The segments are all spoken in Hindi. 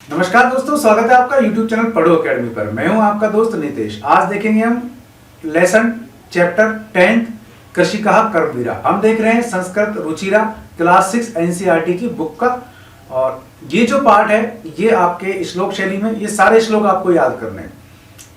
नमस्कार दोस्तों, स्वागत है आपका YouTube चैनल पढ़ो अकेडमी पर। मैं हूं आपका दोस्त नितेश। आज देखेंगे हम लेसन चैप्टर 10 कृषि कहा कर्मवीरा। हम देख रहे हैं संस्कृत रुचिरा क्लास 6 NCERT की बुक का। और ये जो पार्ट है ये आपके श्लोक शैली में, ये सारे श्लोक आपको याद करने हैं।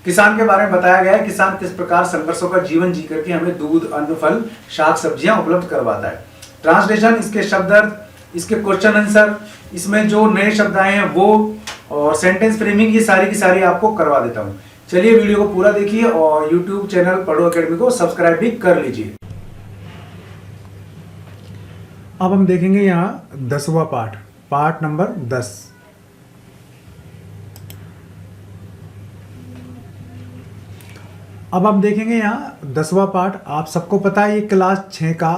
किसान के बारे में बताया गया है, किसान किस प्रकार संघर्षों का जीवन जी करके हमें दूध, अन्न, फल, शाक सब्जियां उपलब्ध करवाता है। ट्रांसलेशन, इसके शब्द अर्थ, इसके क्वेश्चन आंसर, इसमें जो नए शब्द आए हैं वो, और सेंटेंस फ्रेमिंग, ये सारी की सारी आपको करवा देता हूं। चलिए वीडियो को पूरा देखिए और YouTube चैनल पढ़ो अकेडमी को सब्सक्राइब भी कर लीजिए। अब हम देखेंगे यहाँ 10वां पार्ट, पार्ट नंबर 10। अब हम देखेंगे यहाँ 10वां पार्ट। आप सबको पता है ये क्लास 6 का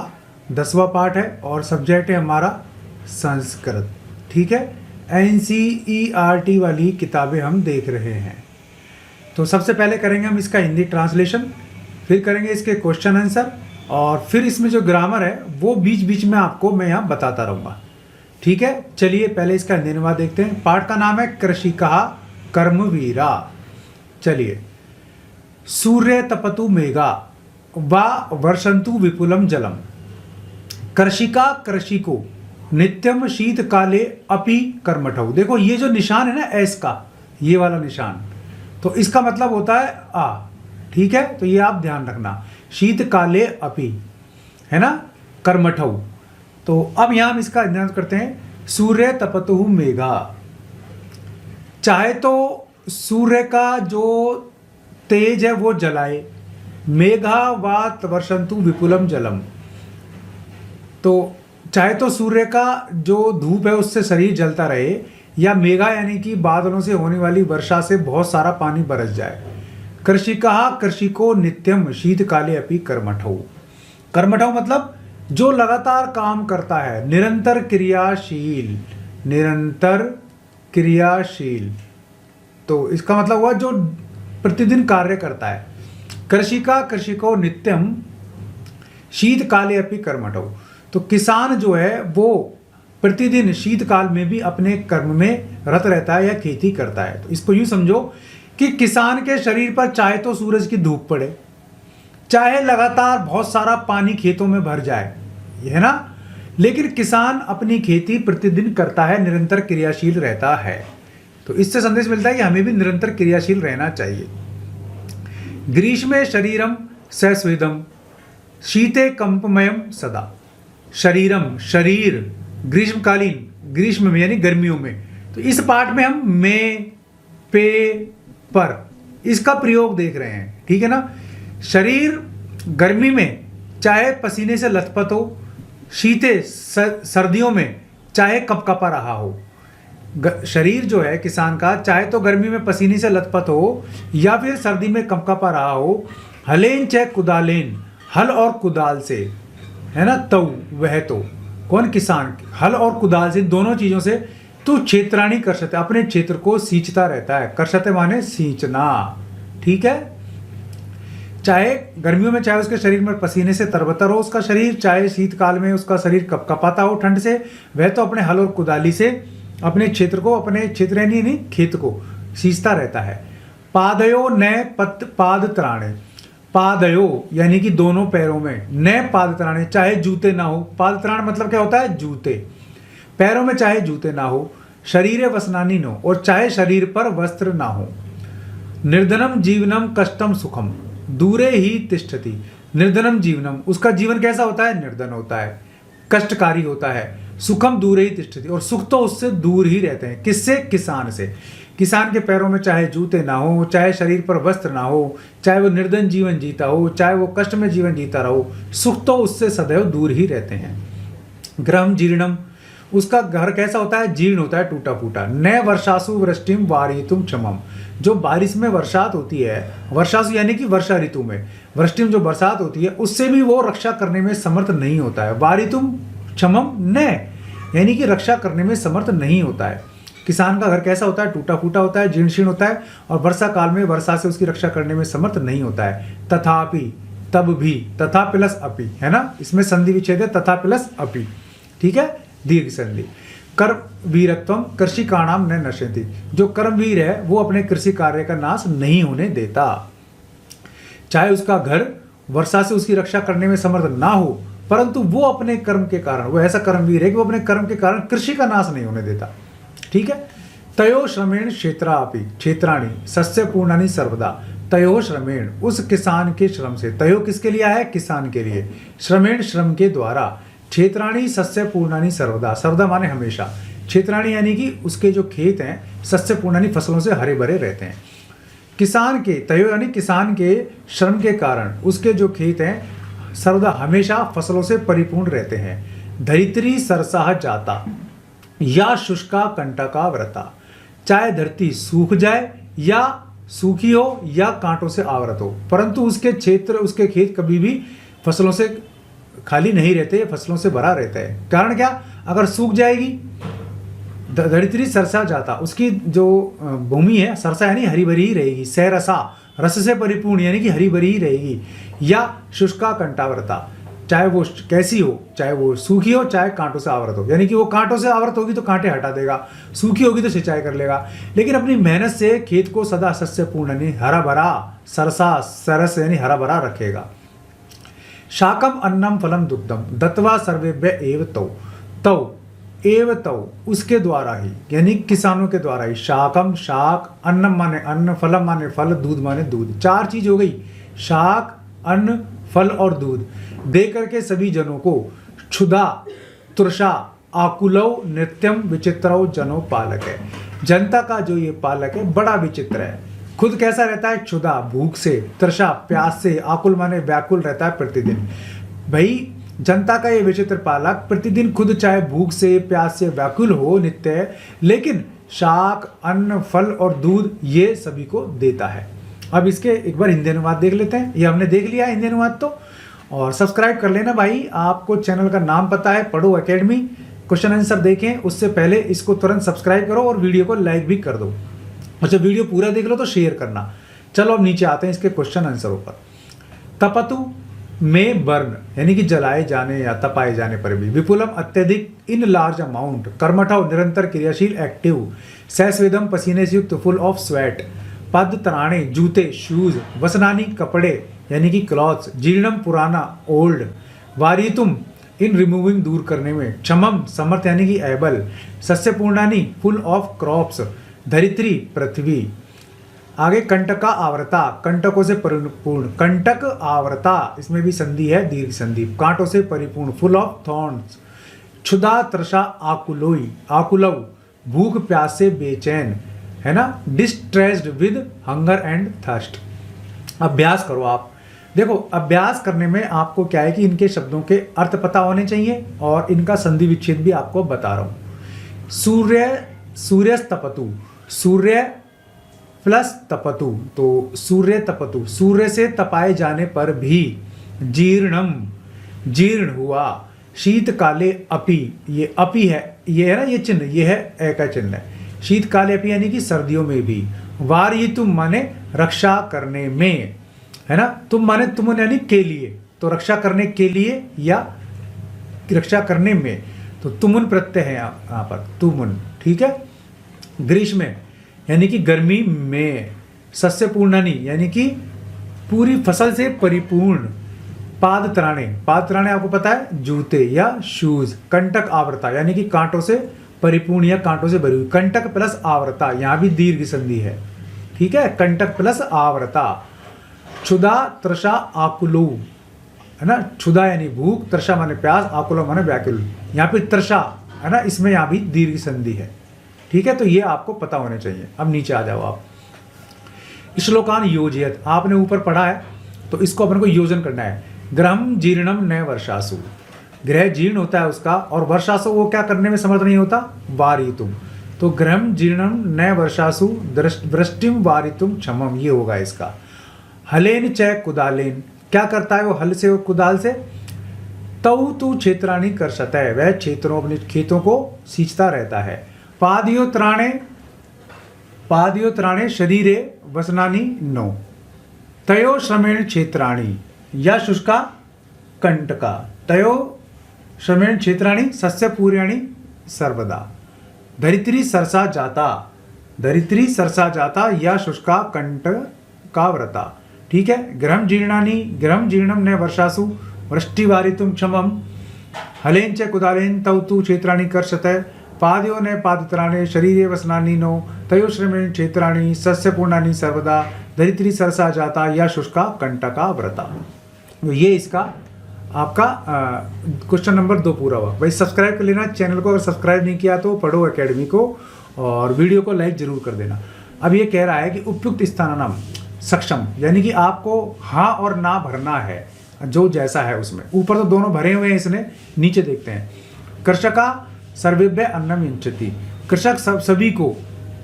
10वां पार्ट है और सब्जेक्ट है हमारा संस्कृत। ठीक है, NCERT वाली किताबें हम देख रहे हैं। तो सबसे पहले करेंगे हम इसका हिंदी ट्रांसलेशन, फिर करेंगे इसके क्वेश्चन आंसर, और फिर इसमें जो ग्रामर है वो बीच बीच में आपको मैं यहाँ बताता रहूँगा। ठीक है, चलिए पहले इसका हिंदी अनुवाद देखते हैं। पाठ का नाम है कृषि कहा कर्मवीरा। चलिए, सूर्य तपतु मेघा वा वर्षंतु विपुलम जलम, कृषिका कृषि को नित्यम शीत काले अपि कर्मठौ। देखो ये जो निशान है ना एस का, ये वाला निशान, तो इसका मतलब होता है आ। ठीक है, तो ये आप ध्यान रखना, शीत काले अपि, है ना, कर्मठौ। तो अब यहां हम इसका अध्ययन करते हैं। सूर्य तपतु मेघा, चाहे तो सूर्य का जो तेज है वो जलाए, मेघा वात वर्षंतु विपुलम जलम, तो चाहे तो सूर्य का जो धूप है उससे शरीर जलता रहे, या मेघा यानी कि बादलों से होने वाली वर्षा से बहुत सारा पानी बरस जाए। कृषि कहा कृषि को नित्यम शीत काले अपि कर्मठौ। कर्मठौ मतलब जो लगातार काम करता है, निरंतर क्रियाशील, निरंतर क्रियाशील। तो इसका मतलब हुआ जो प्रतिदिन कार्य करता है। कृषि का कृषि को नित्यम शीत काले अपि कर्मठौ। तो किसान जो है वो प्रतिदिन शीतकाल में भी अपने कर्म में रत रहता है या खेती करता है। तो इसको यूं समझो कि किसान के शरीर पर चाहे तो सूरज की धूप पड़े, चाहे लगातार बहुत सारा पानी खेतों में भर जाए, है ना, लेकिन किसान अपनी खेती प्रतिदिन करता है, निरंतर क्रियाशील रहता है। तो इससे संदेश मिलता है कि हमें भी निरंतर क्रियाशील रहना चाहिए। ग्रीष्मे शरीरम सस्विदम शीते कंपमयम सदा। शरीरम शरीर ग्रीष्मकालीन, ग्रीष्म में यानी गर्मियों में। तो इस पाठ में हम में, पे, पर इसका प्रयोग देख रहे हैं। ठीक है ना, शरीर गर्मी में चाहे पसीने से लथपथ हो, शीते सर्दियों में चाहे कपकपा रहा हो। शरीर जो है किसान का चाहे तो गर्मी में पसीने से लथपथ हो या फिर सर्दी में कपकपा रहा हो। हलेन चाहे कुदालेन, हल और कुदाल से, है ना, तऊ वह तो कौन, किसान, हल और कुदाल से, दोनों चीजों से तू क्षेत्राणी कर सकते, अपने क्षेत्र को सींचता रहता है। कर सकते माने सींचना। ठीक है, चाहे गर्मियों में चाहे उसके शरीर में पसीने से तरबतर हो उसका शरीर, चाहे शीतकाल में उसका शरीर कपकपाता हो ठंड से, वह तो अपने हल और कुदाली से अपने क्षेत्र को, अपने क्षेत्र यानी नहीं खेत को सींचता रहता है। पादयो न पाद त्राणे, पादयो यानी कि दोनों पैरों में, न पाद त्राणे चाहे जूते ना हो। पाद त्राण मतलब क्या होता है, जूते, पैरों में चाहे जूते ना हो। शरीरे वसनानी नो, और चाहे शरीर पर वस्त्र ना हो। निर्धनम जीवनम कष्टम सुखम दूरे ही तिष्ठति। निर्धनम जीवनम, उसका जीवन कैसा होता है, निर्धन होता है, कष्टकारी होता है। सुखम दूरे ही तिष्ठति, और सुख तो उससे दूर ही रहते हैं। किससे, किसान से। किसान के पैरों में चाहे जूते ना हो, चाहे शरीर पर वस्त्र ना हो, चाहे वो निर्धन जीवन जीता हो, चाहे वो कष्ट में जीवन जीता रहो, सुख तो उससे सदैव दूर ही रहते हैं। गृहम जीर्णम, उसका घर कैसा होता है, जीर्ण होता है, टूटा फूटा। न वर्षासु वृष्टिम वारितुम क्षमम, जो बारिश में वर्षात होती है, वर्षासु यानी कि वर्षा ऋतु में, वृष्टिम जो बरसात होती है उससे भी वो रक्षा करने में समर्थ नहीं होता है। वारितुम क्षमम न, यानी कि रक्षा करने में समर्थ नहीं होता है। किसान का घर कैसा होता है, टूटा फूटा होता है, जीर्ण शीर्ण होता है, और वर्षा काल में वर्षा से उसकी रक्षा करने में समर्थ नहीं होता है। तथापि, तब भी, तथा प्लस अपि, है ना, इसमें संधि विच्छेद है, तथा प्लस अपि। ठीक है, दीर्घ संधि। कर्मवीरत्वम कृषिकाणाम न नश्यति, जो कर्मवीर है वो अपने कृषि कार्य का नाश नहीं होने देता। चाहे उसका घर वर्षा से उसकी रक्षा करने में समर्थ ना हो, परंतु वो अपने कर्म के कारण, वो ऐसा कर्मवीर है कि वो अपने कर्म के कारण कृषि का नाश नहीं होने देता। ठीक है। तयो श्रमेण क्षेत्रापि क्षेत्राणि सस्य पूर्णानि सर्वदा। तयो श्रमेण, उस किसान के श्रम से, तयो किसके लिए आया है? किसान के लिए। श्रमेण, श्रम के द्वारा, क्षेत्राणि सस्य पूर्णानि सर्वदा, सर्वदा माने हमेशा, क्षेत्राणि यानी कि उसके जो खेत हैं, सस्य पूर्णानि फसलों से हरे भरे रहते हैं। किसान के, तयो यानी किसान के श्रम के कारण उसके जो खेत हैं सर्वदा हमेशा फसलों से परिपूर्ण रहते हैं। धरित्री सरसाह जाता या शुष्का कंटका व्रता, चाहे धरती सूख जाए या सूखी हो या कांटों से आवृत हो, परंतु उसके क्षेत्र, उसके खेत कभी भी फसलों से खाली नहीं रहते, फसलों से भरा रहता है। कारण क्या? अगर सूख जाएगी, धरित्री सरसा जाता, उसकी जो भूमि है, सरसा यानी हरी भरी ही रहेगी, सहरसा रस से परिपूर्ण यानी कि हरी भरी ही रहेगी, या शुष्का कंटाव्रता, चाहे वो कैसी हो, चाहे वो सूखी हो चाहे कांटों से आवृत हो, यानी कि वो कांटों से आवृत होगी तो कांटे हटा देगा, सूखी होगी तो सिंचाई कर लेगा, लेकिन अपनी मेहनत से खेत को सदा सस्य पूर्ण यानी हरा भरा, सरसा सरस यानी हरा भरा रखेगा। शाकम अन्नम फलम दुग्धम दत्वा सर्वेभ्य एव तौ, तौ एव तौ, उसके द्वारा ही यानी किसानों के द्वारा ही, शाकम शाक, अन्नम माने अन्न, फलम माने फल, दूध माने दूध, चार चीज हो गई, शाक, अन्न, फल और दूध, दे करके सभी जनों को क्षुधा तृषा आकुलव नित्यम विचित्रव जनो पालक है। जनता का जो ये पालक है बड़ा विचित्र है, खुद कैसा रहता है? क्षुधा भूख से, तृषा प्यास से, आकुल माने व्याकुल रहता है प्रतिदिन। भाई जनता का ये विचित्र पालक प्रतिदिन खुद चाहे भूख से प्यास से व्याकुल हो नित्य, लेकिन शाक अन्न फल और दूध ये सभी को देता है। अब इसके एक बार हिंदी अनुवाद देख लेते हैं। ये हमने देख लिया हिंदी अनुवाद तो, और सब्सक्राइब कर लेना भाई, आपको चैनल का नाम पता है, पढ़ो एकेडमी, क्वेश्चन आंसर देखें, उससे पहले इसको तुरंत सब्सक्राइब करो और वीडियो को लाइक भी कर दो, और जब वीडियो पूरा देख लो तो शेयर करना। चलो अब नीचे आते हैं इसके क्वेश्चन आंसरों पर। तपतु में बर्न यानी कि जलाए जाने या तपाए जाने पर भी, विपुलम अत्यधिक इन लार्ज अमाउंट, कर्मठव निरंतर क्रियाशील एक्टिव, सस्वेदम पसीने से युक्त फुल ऑफ स्वेट, पद तराणे जूते शूज, वसनानी कपड़े यानी कि क्लॉथ्स, जीर्णम पुराना ओल्ड, वारितुम इन रिमूविंग दूर करने में, क्षमम समर्थ यानी कि एबल, सस्य पूर्णानी फुल ऑफ क्रॉप्स, धरित्री पृथ्वी। आगे कंटका आवृता, कंटकों से परिपूर्ण, कंटक आवृता, इसमें भी संधि है दीर्घ संधि, कांटों से परिपूर्ण, फुल ऑफ थॉर्न्स, क्षुधा तृषा आकुलोई आकुलव, भूख प्यास से बेचैन, है ना, distressed with hunger and thirst. अभ्यास करो आप, देखो अभ्यास करने में आपको क्या है कि इनके शब्दों के अर्थ पता होने चाहिए और इनका संधि विच्छेद भी आपको बता रहा हूं। सूर्य तपतु, सूर्य प्लस तपतु, तो सूर्य तपतु, सूर्य से तपाए जाने पर भी, जीर्णम जीर्ण हुआ, शीतकाले अपि, ये अपि है, ये है ना ये चिन्ह, ये है ए का चिन्ह है, शीतकाले अपि यानी कि सर्दियों में भी, वारयितुम माने रक्षा करने में, है ना, तुम माने तुम यानी के लिए, तो रक्षा करने के लिए या रक्षा करने में, तो तुमुन प्रत्यय है यहाँ पर, तुमुन, ठीक है। ग्रीष्म यानी कि गर्मी में, सस्य पूर्णानी यानी कि पूरी फसल से परिपूर्ण, पाद त्राणे, पाद त्राणे आपको पता है जूते या शूज, कंटक आवृता यानी कि कांटों से परिपूर्ण या कांटों से भरी हुई, कंटक प्लस आवृता, यहाँ भी दीर्घ संधि है, ठीक है, कंटक प्लस आवृता। क्षुधा तृषा आकुलो, है ना, क्षुधा यानी भूख, तृषा माने प्यास, आकुलो माने व्याकुल, यहाँ पे तृषा है ना, इसमें यहाँ भी दीर्घ संधि है, ठीक है, तो ये आपको पता होने चाहिए। अब नीचे आ जाओ आप, श्लोकान योजयत, आपने ऊपर पढ़ा है तो इसको अपन को योजन करना है। ग्रहम जीर्णम न वर्षासु, ग्रह जीर्ण होता है उसका, और वर्षासु वो क्या करने में समर्थ नहीं होता, वारितुम, तो ग्रहम जीर्णम न वर्षासु वृष्टिम वारितुम क्षमम, ये होगा इसका। हलेन च कुदालेन, क्या करता है वो हल से और कुदाल से, तऊ तू क्षेत्राणी कर सकता है, वह क्षेत्रों अपने खेतों को सींचता रहता है। पादियो त्राणे शरीरे वसनानी नो, तयो श्रमेण क्षेत्राणी या शुष्का कंटका, तयो श्रमेण क्षेत्राणी सस्य पूर्याणी सर्वदा, धरित्री सरसा जाता, धरित्री सरसा जाता या शुष्का कंठ का व्रता। ठीक है। गृहम जीर्णानि गृहम जीर्णम न वर्षासु वृष्टिवारितुम क्षमम हलेन च कुदालेन तौ तु क्षेत्राणि कर्षत पादयो न पादत्राणे शरीरे वसनानि नो तयो श्रमेण क्षेत्राणि सस्यपूर्णानि सर्वदा धरित्री सरसा जाता या शुष्का कंटका व्रता। तो ये इसका आपका क्वेश्चन नंबर 2 पूरा हुआ। भाई सब्सक्राइब कर लेना चैनल को, अगर सब्सक्राइब नहीं किया तो पढ़ो एकेडमी को, और वीडियो को लाइक जरूर कर देना। अब ये कह रहा है कि उपयुक्त स्थानानाम सक्षम, यानी कि आपको हाँ और ना भरना है जो जैसा है उसमें। ऊपर तो दोनों भरे हुए हैं इसने, नीचे देखते हैं। कृषका सर्वेभ्य अन्नम यंचति, कृषक सभी को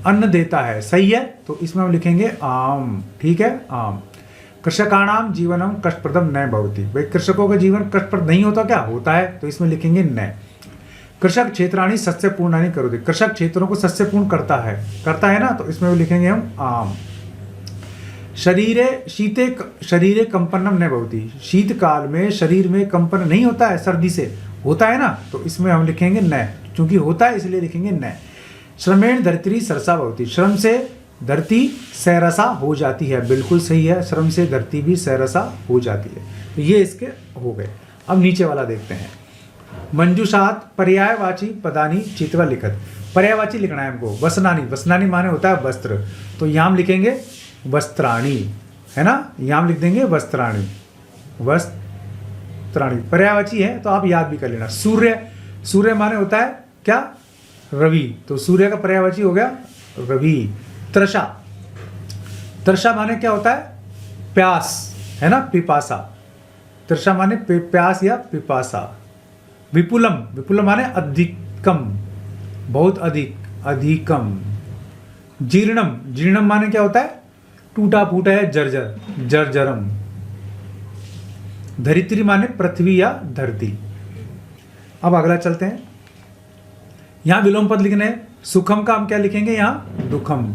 अन्न देता है, सही है, तो इसमें हम लिखेंगे आम। ठीक है, आम। कृषकाणाम जीवनम कष्टप्रदम न भवति, भाई कृषकों का जीवन कष्टप्रद नहीं होता, क्या होता है, तो इसमें लिखेंगे न। कृषक क्षेत्राणि सस्य पूर्णानि करोति, कृषक क्षेत्रों को सस्य पूर्ण करता है ना, तो इसमें भी लिखेंगे हम आम। शरीरे कंपनम न भवति, शीतकाल में शरीर में कंपन नहीं होता है, सर्दी से होता है ना, तो इसमें हम लिखेंगे न, चूंकि होता है इसलिए लिखेंगे न। श्रमेण धरित्री सरसा भवति, श्रम से धरती सैरसा हो जाती है, बिल्कुल सही है, श्रम से धरती भी सैरसा हो जाती है। तो ये इसके हो गए। अब नीचे वाला देखते हैं। मंजूषात पर्यायवाची पदानी चित्वा लिखत, पर्यायवाची लिखना है हमको। वसनानी, वसनानी माने होता है वस्त्र, तो यहाँ हम लिखेंगे वस्त्राणी, है ना, यहाँ हम लिख देंगे वस्त्राणी, वस्त्राणी पर्यायवाची है, तो आप याद भी कर लेना। सूर्य, सूर्य माने होता है क्या, रवि, तो सूर्य का पर्यायवाची हो गया रवि। तृषा, तृषा माने क्या होता है, प्यास, है ना, पिपासा, तृषा माने प्यास या पिपासा। विपुलम, विपुलम माने अधिकम, बहुत अधिक, अधिकम। जीर्णम, जीर्णम माने क्या होता है, टूटा फूटा है, जर्जर, जर्जरम। धरित्री माने पृथ्वी या धरती। अब अगला चलते हैं। यहां विलोम पद लिखने हैं। सुखम का हम क्या लिखेंगे, यहां दुखम,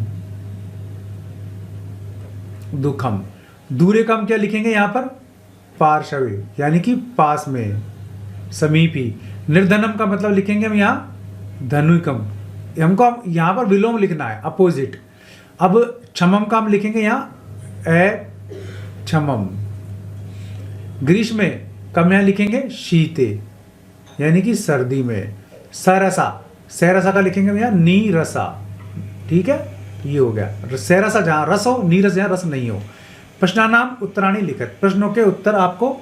दुखम। दूरे का हम क्या लिखेंगे यहां पर, पार्श्वे, यानी कि पास में, समीपी। निर्धनम का मतलब लिखेंगे हम यहां धनुकम, हमको यहां पर विलोम लिखना है, अपोजिट। अब क्षमम का हम लिखेंगे यहां क्षमम। ग्रीष्म का हम यहां लिखेंगे शीते, यानी कि सर्दी में। सरसा, सरसा का लिखेंगे हम यहां नीरसा। ठीक है, ये हो गया। सरसा जहां रस हो, नीरस जहां रस नहीं हो। प्रश्नानाम उत्तराणी लिखत, प्रश्नों के उत्तर आपको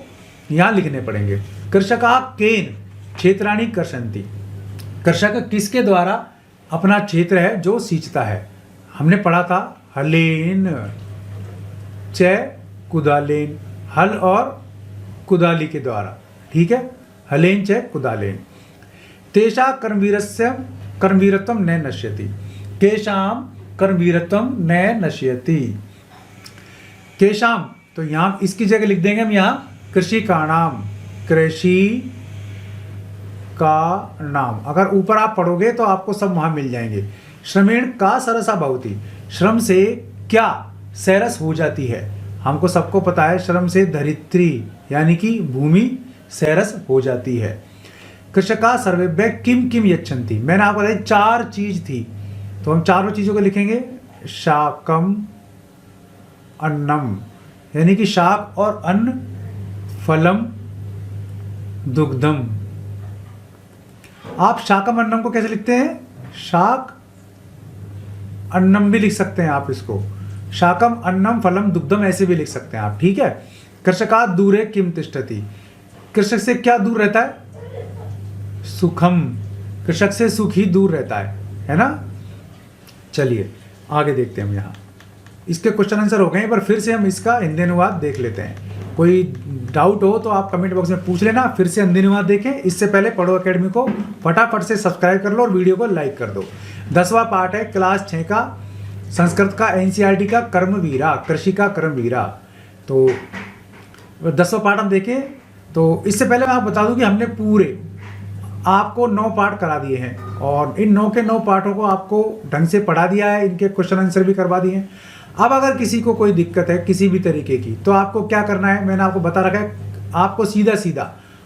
यहां लिखने पड़ेंगे। कृषका केन क्षेत्राणी कर्षन्ति, कृषक किसके द्वारा अपना क्षेत्र है जो सींचता है। हमने पढ़ा था हलेन च कुदालेन, हल और कुदाली के द्वारा। ठीक है, हलेन च कुदालेन। तेषा कर्मवीरत्वम न नश्यति, केशाम कर्मवीरत्वम न नश्यति। केशाम, तो यहाँ इसकी जगह लिख देंगे हम यहाँ कृषि का नाम, कृषि का नाम। अगर ऊपर आप पढ़ोगे तो आपको सब वहां मिल जाएंगे। श्रमेण का सरसा भवति, श्रम से क्या सैरस हो जाती है। हमको सबको पता है श्रम से धरित्री यानी कि भूमि सैरस हो जाती है। कृषका सर्वेभ्य किम किम यच्छन्ति, मैंने आपको बताया 4 चीज थी, तो हम चारों चीजों को लिखेंगे। शाकम अन्नम, यानी कि शाक और अन्न, फलम दुग्धम। आप शाकम अन्नम को कैसे लिखते हैं, शाक अन्नम भी लिख सकते हैं आप इसको, शाकम अन्नम फलम दुग्धम ऐसे भी लिख सकते हैं आप। ठीक है। कृषका दूरे किम तिष्ठति, कृषक से क्या दूर रहता है, सुखम, कृषक से सुख ही दूर रहता है ना। चलिए आगे देखते हैं हम यहाँ। इसके क्वेश्चन आंसर हो गए, पर फिर से हम इसका हिंदी अनुवाद देख लेते हैं। कोई डाउट हो तो आप कमेंट बॉक्स में पूछ लेना, फिर से हिंदी अनुवाद देखें। इससे पहले पढ़ो एकेडमी को फटाफट से सब्सक्राइब कर लो और वीडियो को लाइक कर दो। 10वां पार्ट है क्लास 6 का संस्कृत का एनसीईआरटी का कर्मवीरा, कृषि का कर्मवीरा। तो 10वां पार्ट हम देखें। तो इससे पहले मैं आपको बता दूं कि हमने पूरे आपको 9 पार्ट करा दिए हैं और इन 9 के 9 पार्टों को आपको ढंग से पढ़ा दिया है, इनके क्वेश्चन आंसर भी करवा दिए हैं। अब अगर किसी को कोई दिक्कत है किसी भी तरीके की, तो आपको क्या करना है, मैंने आपको बता रखा है। आपको सीधा सीधा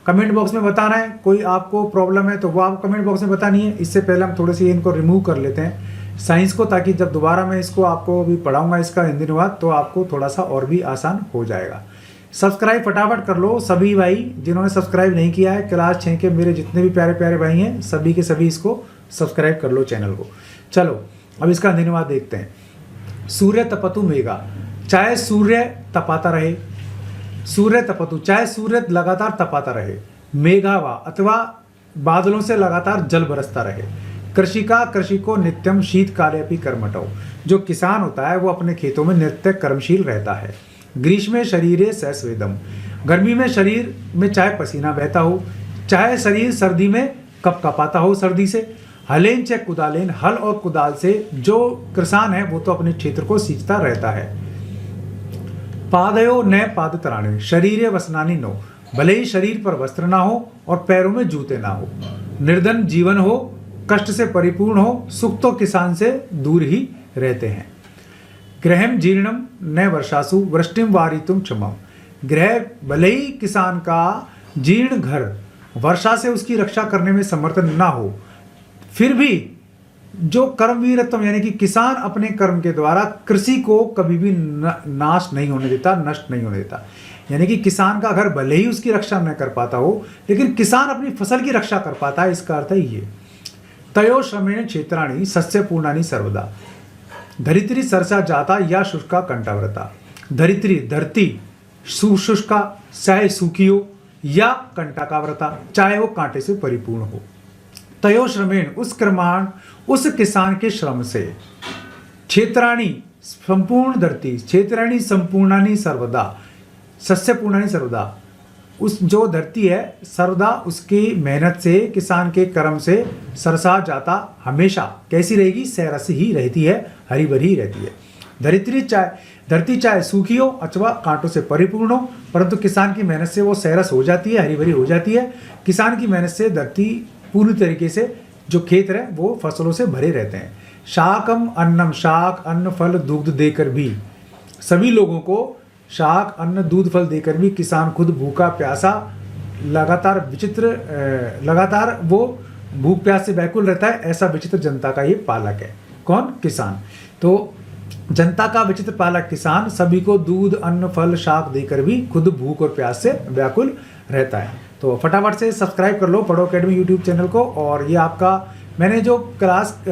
कमेंट बॉक्स में बताना है। कोई आपको प्रॉब्लम है तो वो आप कमेंट बॉक्स में बतानी है। इससे पहले हम थोड़े से इनको रिमूव कर लेते हैं साइंस को, ताकि जब दोबारा मैं इसको आपको भी पढ़ाऊंगा इसका हिंदी अनुवाद तो आपको थोड़ा सा और भी आसान हो जाएगा। सब्सक्राइब फटाफट कर लो सभी भाई जिन्होंने सब्सक्राइब नहीं किया है। क्लास 6 के मेरे जितने भी प्यारे प्यारे भाई हैं सभी के सभी इसको सब्सक्राइब कर लो चैनल को। चलो अब इसका हिंदी अनुवाद देखते हैं। सूर्य तपतु मेघा, चाहे सूर्य तपाता रहे, सूर्य तपतु चाहे सूर्य लगातार तपाता रहे, मेघावा अथवा बादलों से लगातार जल बरसता रहे, कृषिका कृषि को नित्यम शीतकाले अपि कर्मठौ, जो किसान होता है वो अपने खेतों में नित्य कर्मशील रहता है। ग्रीष्मे शरीरे सस्वेदम, गर्मी में शरीर में चाहे पसीना बहता हो, चाहे शरीर सर्दी में कपकपाता हो सर्दी से, हलेन च कुदालेन, हल और कुदाल से जो किसान है वो तो अपने क्षेत्र को सींचता रहता है। पादयो न पाद तराणे, शरीरे वसनानी नो, भले ही शरीर पर वस्त्र ना हो और पैरों में जूते ना हो, निर्धन जीवन हो, कष्ट से परिपूर्ण हो, सुख तो किसान से दूर ही रहते हैं। गृहम जीर्णम न वर्षासु, वृष्टिम वारितुम क्षमम, गृह भले ही किसान का जीर्ण घर वर्षा से उसकी रक्षा करने में समर्थन ना हो, फिर भी जो कर्मवीरत्व यानी कि किसान अपने कर्म के द्वारा कृषि को कभी भी नाश नहीं होने देता, नष्ट नहीं होने देता। यानी कि किसान का घर भले ही उसकी रक्षा न कर पाता हो लेकिन किसान अपनी फसल की रक्षा कर पाता है, इसका अर्थ है ये। तयो श्रमेण क्षेत्राणि सस्य पूर्णानि सर्वदा, धरित्री सरसा जाता या शुष्का कंटाव्रता, धरित्री धरती शुष्का चाहे सूखी हो या कंटाकाव्रता चाहे वो कांटे से परिपूर्ण हो। तयो श्रमेण उस क्रमाण उस किसान के श्रम से, क्षेत्राणि संपूर्ण धरती, क्षेत्राणि संपूर्णानि सर्वदा, सस्य पूर्णानि सर्वदा, उस जो धरती है सर्वदा उसकी मेहनत से किसान के कर्म से सरसा जाता हमेशा कैसी रहेगी, सैरस ही रहती है, हरी भरी रहती है। धरती चाहे सूखी हो अथवा कांटों से परिपूर्ण हो, परंतु किसान की मेहनत से वो सैरस हो जाती है, हरी भरी हो जाती है। किसान की मेहनत से धरती पूरी तरीके से जो खेत है वो फसलों से भरे रहते हैं। शाकम अन्नम, शाक अन्न फल दुग्ध देकर भी, सभी लोगों को शाक अन्न दूध फल देकर भी किसान खुद भूखा प्यासा लगातार वो भूख प्यास से व्याकुल रहता है। ऐसा विचित्र जनता का ये पालक है। कौन? किसान। तो जनता का विचित्र पालक किसान सभी को दूध अन्न फल शाक देकर भी खुद भूख और प्यास से व्याकुल रहता है। तो फटाफट से सब्सक्राइब कर लो पढ़ो अकेडमी यूट्यूब चैनल को। और ये आपका मैंने जो क्लास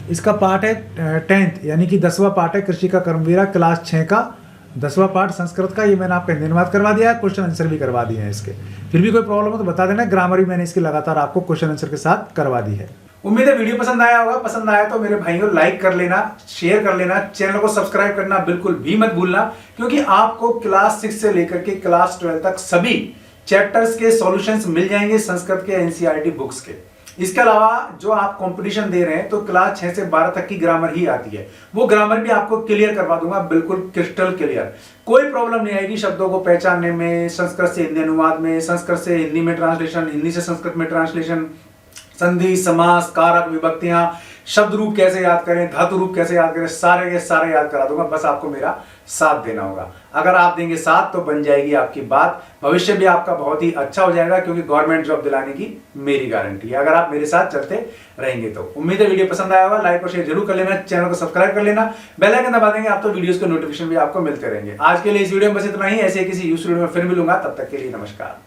इसका पार्ट है 10th यानी कि 10वां पार्ट है कृषि का कर्मवीरा, क्लास 6 का 10वां पार्ट संस्कृत का, ये मैंने आपका हिंदी अनुवाद करवा दिया है, क्वेश्चन आंसर भी करवा दिए हैं इसके। फिर भी कोई प्रॉब्लम हो तो बता देना, ग्रामर भी मैंने इसकी लगातार आपको क्वेश्चन आंसर के साथ करवा दी है। उम्मीद है वीडियो पसंद आया होगा। पसंद आया तो मेरे भाइयों लाइक कर लेना, शेयर कर लेना, चैनल को सब्सक्राइब करना बिल्कुल भी मत भूलना, क्योंकि आपको क्लास 6 से लेकर के क्लास 12 तक सभी चैप्टर्स के सॉल्यूशंस मिल जाएंगे संस्कृत के एनसीईआरटी बुक्स के। इसके अलावा जो आप कंपटीशन दे रहे हैं तो क्लास 6 से 12 तक की ग्रामर ही आती है, वो ग्रामर भी आपको क्लियर करवा दूंगा, बिल्कुल क्रिस्टल क्लियर। कोई प्रॉब्लम नहीं आएगी शब्दों को पहचानने में, संस्कृत से हिंदी अनुवाद में, संस्कृत से हिंदी में ट्रांसलेशन, हिंदी से संस्कृत में ट्रांसलेशन, संधि समास कारक विभक्तियां, शब्द रूप कैसे याद करें, धातु रूप कैसे याद करें, सारे के सारे याद करा दूंगा। बस आपको मेरा साथ देना होगा। अगर आप देंगे साथ तो बन जाएगी आपकी बात, भविष्य भी आपका बहुत ही अच्छा हो जाएगा, क्योंकि गवर्नमेंट जॉब दिलाने की मेरी गारंटी है अगर आप मेरे साथ चलते रहेंगे तो। उम्मीद है वीडियो पसंद आया होगा, लाइक और शेयर जरूर कर लेना, चैनल को सब्सक्राइब कर लेना, बेल आइकन दबा देंगे आप तो वीडियोस के नोटिफिकेशन भी आपको मिलते रहेंगे। आज के लिए इस वीडियो में बस इतना ही, ऐसे किसी यूजफुल वीडियो में फिर मिलूंगा, तब तक के लिए नमस्कार।